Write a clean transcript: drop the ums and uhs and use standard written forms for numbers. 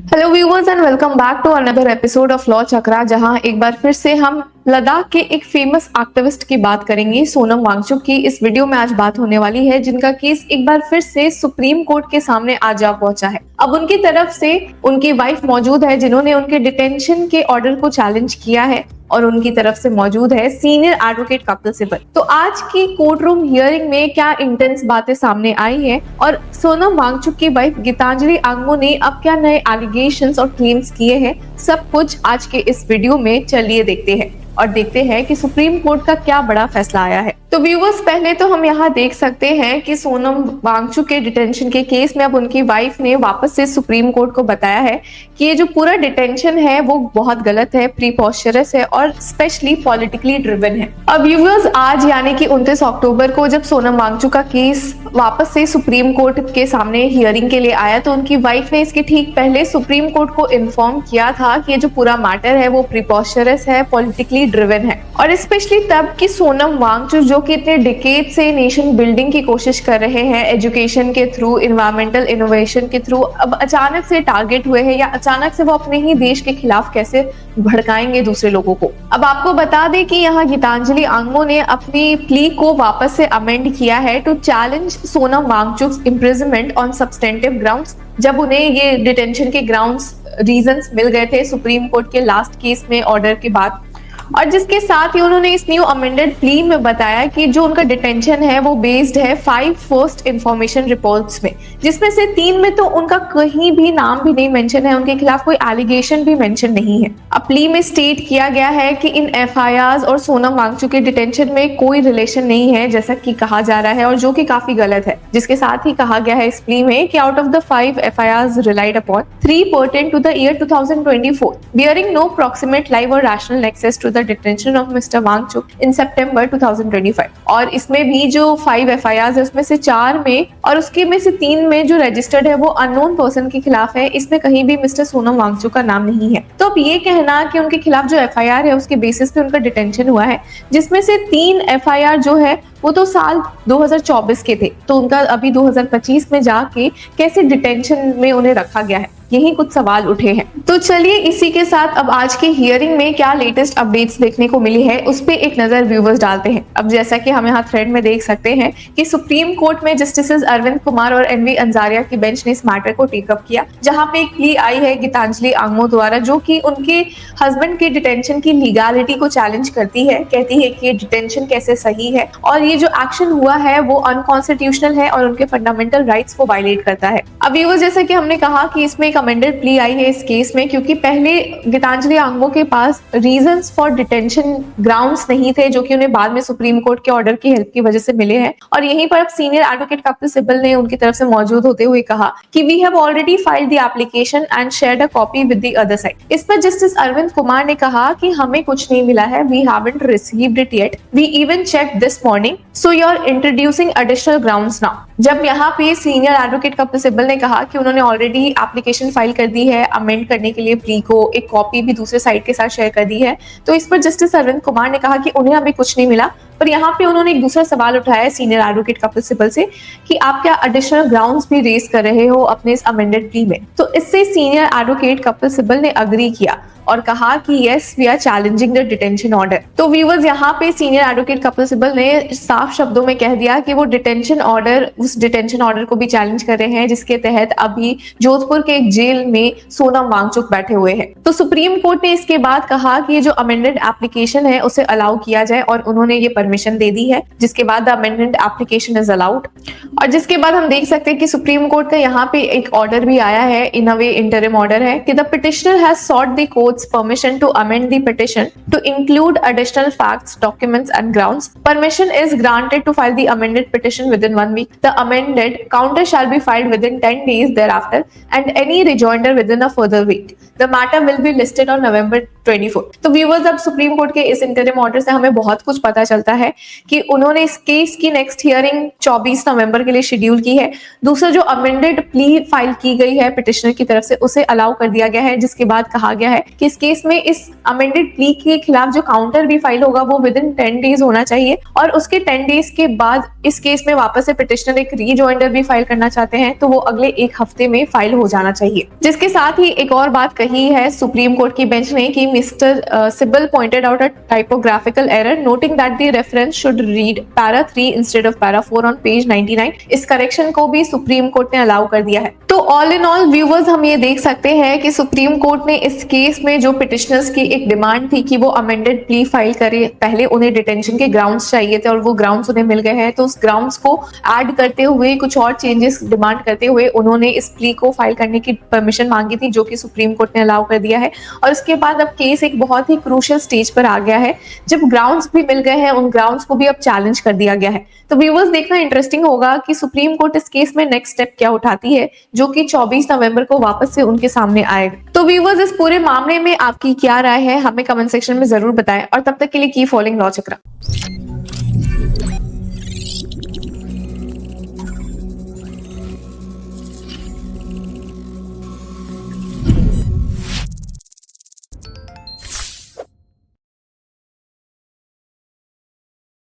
Hello viewers and welcome back to another episode of law Chakra, जहां एक बार फिर से हम लद्दाख के एक फेमस एक्टिविस्ट की बात करेंगे, सोनम वांगचुक की। इस वीडियो में आज बात होने वाली है जिनका केस एक बार फिर से सुप्रीम कोर्ट के सामने आज जा पहुंचा है। अब उनकी तरफ से उनकी वाइफ मौजूद है जिन्होंने उनके डिटेंशन के ऑर्डर को चैलेंज किया है, और उनकी तरफ से मौजूद है सीनियर एडवोकेट कपिल सिब्बल। तो आज की कोर्ट रूम हियरिंग में क्या इंटेंस बातें सामने आई हैं और सोनम वांगचुक की वाइफ गीतांजलि आंगमो ने अब क्या नए एलिगेशंस और क्लेम्स किए हैं, सब कुछ आज के इस वीडियो में चलिए देखते हैं और देखते हैं कि सुप्रीम कोर्ट का क्या बड़ा फैसला आया है। तो व्यूवर्स, पहले तो हम यहाँ देख सकते हैं कि सोनम वांगचुक के डिटेंशन के केस में अब उनकी वाइफ ने वापस से सुप्रीम कोर्ट को बताया है कि ये जो पूरा डिटेंशन है वो बहुत गलत है, प्रीपॉस्चरस है और स्पेशली पॉलिटिकली ड्रिवन है। अब व्यूवर्स, आज यानी कि 29 अक्टूबर को जब सोनम वांगचुक का केस वापस से सुप्रीम कोर्ट के सामने हियरिंग के लिए आया, तो उनकी वाइफ ने इसके ठीक पहले सुप्रीम कोर्ट को इन्फॉर्म किया था कि ये जो पूरा मैटर है वो प्रीपॉस्चरस है, पॉलिटिकली ड्रिवन है। और स्पेशली तब कि सोनम वांगचुक जो कि इतने डिकेड से नेशन बिल्डिंग की कोशिश कर रहे हैं, एजुकेशन के थ्रू, इन्वायरमेंटल इनोवेशन के थ्रू, अब अचानक से टारगेट हुए हैं या अचानक से वो अपने ही देश के खिलाफ कैसे भड़काएंगे दूसरे लोगों को। अब आपको बता दें कि यहाँ गीतांजलि आंगमो ने अपनी प्ली को वापस से अमेंड किया है to challenge Sonam Wangchuk imprisonment on substantive grounds, जब उन्हें ये डिटेंशन के ग्राउंड्स रीजंस मिल गए थे सुप्रीम कोर्ट के लास्ट केस में ऑर्डर के बाद। और जिसके साथ ही उन्होंने इस न्यू अमेंडेड प्ली में बताया कि जो उनका डिटेंशन है वो बेस्ड है 5 फर्स्ट इंफॉर्मेशन रिपोर्ट्स में, जिसमें से 3 में तो उनका कहीं भी नाम भी नहीं मेंशन है, उनके खिलाफ कोई एलिगेशन भी मेंशन नहीं है। अब प्ली में स्टेट किया गया है कि इन एफआईआर्स और सोनम वांगचुक के डिटेंशन में कोई रिलेशन नहीं है, जैसा कि कहा जा रहा है, और जो कि काफी गलत है। जिसके साथ ही कहा गया है इस प्ली में कि out of the 5 FIRs relied upon, 3 pertain to the year 2024 bearing no proximate live or rational nexus to the detention of Mr. Wangchuk in September 2025। और इसमें भी जो 5 एफआईआर्स है उसमें से 4 में और उसके में से 3 में जो रजिस्टर्ड है वो अननोन पर्सन के खिलाफ है, इसमें कहीं भी मिस्टर सोनम वांगचुक का नाम नहीं है। तो अब ये कहना कि उनके खिलाफ जो एफआईआर है उसके बेसिस पे उनका डिटेंशन हुआ है, जिसमें से 3 एफआईआर जो है वो तो साल 2024 के थे, तो उनका अभी 2025 में जाके कैसे डिटेंशन में उन्हें रखा गया है, यही कुछ सवाल उठे हैं। तो चलिए इसी के साथ अब आज के हियरिंग में क्या लेटेस्ट अपडेट्स देखने को मिली है उस पे एक नजर व्यूवर्स डालते हैं। अब जैसा कि हम यहाँ थ्रेड में देख सकते हैं कि सुप्रीम कोर्ट में जस्टिसेस अरविंद कुमार और एनवी अंजारिया की बेंच ने इस मैटर को टेकअप किया, जहां पे एक प्ली आई है गीतांजलि आंगमो द्वारा, जो कि उनके हस्बैंड के डिटेंशन की लीगैलिटी को चैलेंज करती है, कहती है कि ये डिटेंशन कैसे सही है और ये जो एक्शन हुआ है वो अनकॉन्स्टिट्यूशनल है और उनके फंडामेंटल राइट्स को वायलेट करता है। अब व्यूअर्स, जैसा कि हमने कहा कि इसमें एक अमेंडेड प्ली आई है इस केस में, क्योंकि पहले गीतांजलि आंगमो के पास रीजंस फॉर डिटेंशन ग्राउंड्स नहीं थे, जो कि उन्हें बाद में सुप्रीम कोर्ट के ऑर्डर की हेल्प की वजह से मिले हैं। और यहीं पर अब सीनियर एडवोकेट कपिल सिब्बल ने उनकी तरफ से मौजूद होते हुए कहा कि we have already filed the application and shared a copy with the other side. इस पर जस्टिस अरविंद कुमार ने कहा कि हमें कुछ नहीं मिला है, we haven't received it yet, we even checked this morning, so you are introducing additional grounds now. जब यहाँ पे सीनियर एडवोकेट कपिल सिब्बल ने कहा कि उन्होंने ऑलरेडी एप्लीकेशन फाइल कर दी है अमेंड करने के लिए प्ली को, एक कॉपी भी दूसरे साइड के साथ शेयर कर दी है, तो इस पर जस्टिस अरविंद कुमार ने कहा कि उन्हें अभी कुछ नहीं मिला। पर यहाँ पे उन्होंने एक दूसरा सवाल उठाया है सीनियर एडवोकेट कपिल सिब्बल से कि आप क्या एडिशनल ग्राउंड्स भी रेज कर रहे हो अपने इस अमेंडेड प्ली में। तो इससे सीनियर एडवोकेट कपिल सिब्बल ने अग्री किया और कहा कि yes, we are challenging the detention order. तो व्यूअर्स, यहाँ पे सीनियर एडवोकेट कपिल सिब्बल ने साफ शब्दों में कह दिया कि वो डिटेंशन ऑर्डर, उस डिटेंशन ऑर्डर को भी चैलेंज कर रहे हैं जिसके तहत अभी जोधपुर के एक जेल में सोनम वांगचुक बैठे हुए हैं। तो सुप्रीम कोर्ट ने इसके बाद कहा कि ये जो अमेंडेड एप्लीकेशन है उसे अलाउ किया जाए और उन्होंने ये परमिशन दे दी है, जिसके बाद the amended application is allowed. और जिसके बाद हम देख सकते हैं कि सुप्रीम कोर्ट का यहाँ पे एक ऑर्डर भी आया है, इन अ वे इंटरिम ऑर्डर है कि the petitioner has short the courts permission to amend the petition to include additional facts, documents and grounds. Permission is granted to file the amended petition within 1 week. The amended counter shall be filed within 10 days thereafter and any rejoinder within a further week. The matter will be listed on November 24। तो viewers, अब supreme court के इस interim order से हमें बहुत कुछ पता चलता है कि उन्होंने इस केस की नेक्स्ट हियरिंग 24 नवंबर के लिए शेड्यूल की है। दूसरा, जो अमेंडेड प्ली फाइल की गई है पिटिशनर की तरफ से, उसे अलाउ कर दिया गया है, जिसके बाद कहा गया है कि इस केस में इस अमेंडेड प्ली के खिलाफ जो काउंटर भी फाइल होगा वो विद इन 10 डेज होना चाहिए, और उसके 10 डेज के बाद इस केस में वापस से पिटिशनर एक रीजॉइंडर भी फाइल करना चाहते हैं तो वो अगले एक हफ्ते में फाइल हो जाना चाहिए। जिसके साथ ही एक और बात कही है सुप्रीम कोर्ट की बेंच ने कि mister Sibal pointed out a typographical error noting that the reference should read para 3 instead of para 4 on page 99। इस करेक्शन को भी सुप्रीम कोर्ट ने अलाउ कर दिया है। तो ऑल इन ऑल व्यूवर्स, हम ये देख सकते हैं कि सुप्रीम कोर्ट ने इस केस में जो पिटिशनर्स की एक डिमांड थी कि वो अमेंडेड प्ली फाइल करे, पहले उन्हें डिटेंशन के ग्राउंड्स चाहिए थे और वो ग्राउंड्स उन्हें मिल गए हैं, तो उस ग्राउंड्स को ऐड करते हुए कुछ और चेंजेस डिमांड करते हुए उन्होंने इस प्ली को फाइल करने की परमिशन मांगी थी, जो कि सुप्रीम कोर्ट ने अलाउ कर दिया है। और उसके बाद अब केस एक बहुत ही क्रूशियल स्टेज पर आ गया है, जब ग्राउंड्स भी मिल गए हैं, उन ग्राउंड्स को भी अब चैलेंज कर दिया गया है। तो व्यूवर्स, देखना इंटरेस्टिंग होगा कि सुप्रीम कोर्ट इस केस में नेक्स्ट स्टेप क्या उठाती है, जो कि 24 नवंबर को वापस से उनके सामने आएगा। तो व्यूवर्स, इस पूरे मामले में आपकी क्या राय है, हमें कमेंट सेक्शन में जरूर बताएं, और तब तक के लिए कीप फॉलोइंग लॉ चक्रा।